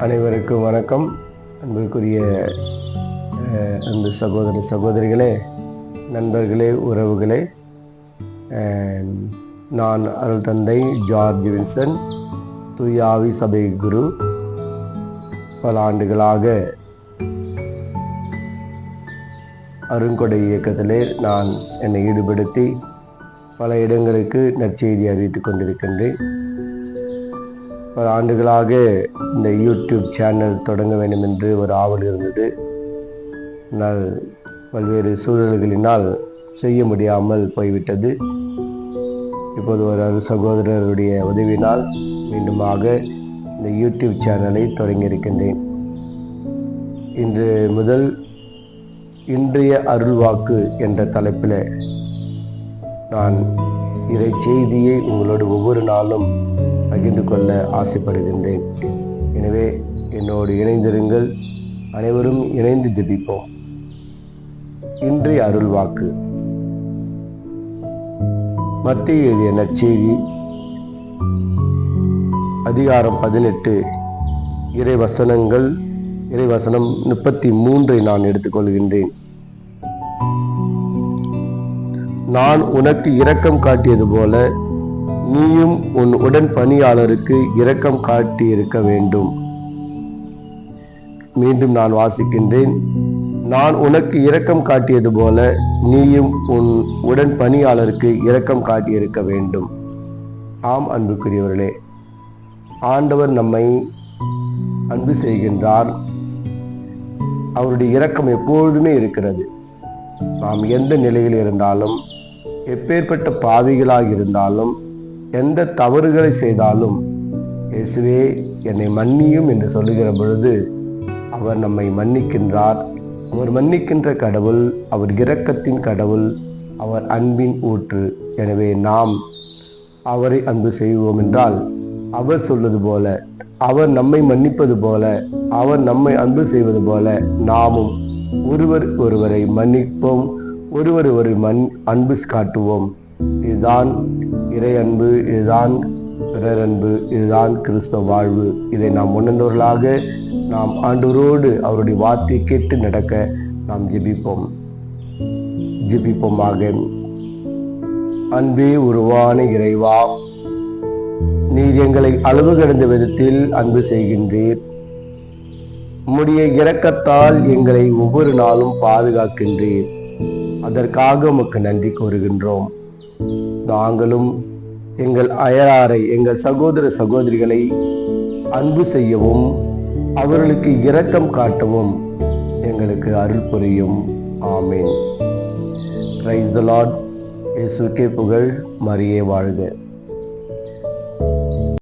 அனைவருக்கும் வணக்கம். அன்புக்குரிய அன்பு சகோதர சகோதரிகளே, நண்பர்களே, உறவுகளே, நான் அருள் தந்தை ஜார்ஜ் வில்சன், தூயாவி சபை குரு. பல ஆண்டுகளாக அருங்கொடை இயக்கத்திலே நான் என்னை ஈடுபடுத்தி பல இடங்களுக்கு நற்செய்தி அறிவித்துக் கொண்டிருக்கின்றேன். பல ஆண்டுகளாக இந்த யூடியூப் சேனல் தொடங்க வேண்டும் என்று ஒரு ஆவல் இருந்தது. ஆனால் பல்வேறு சூழல்களினால் செய்ய முடியாமல் போய்விட்டது. இப்போது ஒரு சகோதரருடைய உதவினால் மீண்டுமாக இந்த யூடியூப் சேனலை தொடங்கியிருக்கின்றேன். இன்று முதல் இன்றைய அருள்வாக்கு என்ற தலைப்பில் நான் இறை செய்தியை உங்களோடு ஒவ்வொரு நாளும் பகிர்ந்து கொள்ள ஆசைப்படுகின்றேன். எனவே என்னோடு இணைந்திருங்கள். அனைவரும் இணைந்து ஜெபிப்போம். இன்றைய அருள்வாக்கு மத்தேயு எழுதிய நற்செய்தி அதிகாரம் 18 இறைவசனம் 33 நான் எடுத்துக்கொள்கின்றேன். நான் உனக்கு இரக்கம் காட்டியது போல நீயும் உன் உடன் பணியாளருக்கு இரக்கம் காட்டி இருக்க வேண்டும். மீண்டும் நான் வாசிக்கின்றேன். நான் உனக்கு இரக்கம் காட்டியது போல நீயும் உன் உடன் பணியாளருக்கு இரக்கம் காட்டி இருக்க வேண்டும். ஆம் அன்புக்குரியவர்களே, ஆண்டவர் நம்மை அன்பு செய்கின்றார். அவருடைய இரக்கம் எப்பொழுதுமே இருக்கிறது. நாம் எந்த நிலையில் இருந்தாலும், எப்பேற்பட்ட பாவிகளாக இருந்தாலும், எந்த தவறுகளை செய்தாலும், இயேசுவே என்னை மன்னியும் என்று சொல்லுகிற பொழுது அவர் நம்மை மன்னிக்கின்றார். அவர் மன்னிக்கின்ற கடவுள், அவர் இரக்கத்தின் கடவுள், அவர் அன்பின் ஊற்று. எனவே நாம் அவரை அன்பு செய்வோம் என்றால், அவர் சொல்வது போல, அவர் நம்மை மன்னிப்பது போல, அவர் நம்மை அன்பு செய்வது போல நாமும் ஒருவரை மன்னிப்போம், ஒருவர் அன்பு காட்டுவோம். இதுதான் இறை அன்பு, இதுதான் பிறர் அன்பு, இதுதான் கிறிஸ்தவ வாழ்வு. இதை நாம் உணர்ந்தவர்களாக நாம் ஆண்டவரோடு அவருடைய வார்த்தையை கேட்டு நடக்க நாம் ஜெபிப்போமாக. அன்பே உருவான இறைவா, நீர் எங்களை அளவு கடந்த விதத்தில் அன்பு செய்கின்றீர். உம்முடைய இரக்கத்தால் எங்களை ஒவ்வொரு நாளும் பாதுகாக்கின்றீர். அதற்காக உமக்கு நன்றி கூறுகின்றோம். நாங்களும் எங்கள் அயலாரை, எங்கள் சகோதர சகோதரிகளை அன்பு செய்யவும் அவர்களுக்கு இரக்கம் காட்டவும் எங்களுக்கு அருள் புரியும். ஆமேன். Praise the lord. இயேசுவுக்கே புகழ். மரியே வாழ்க.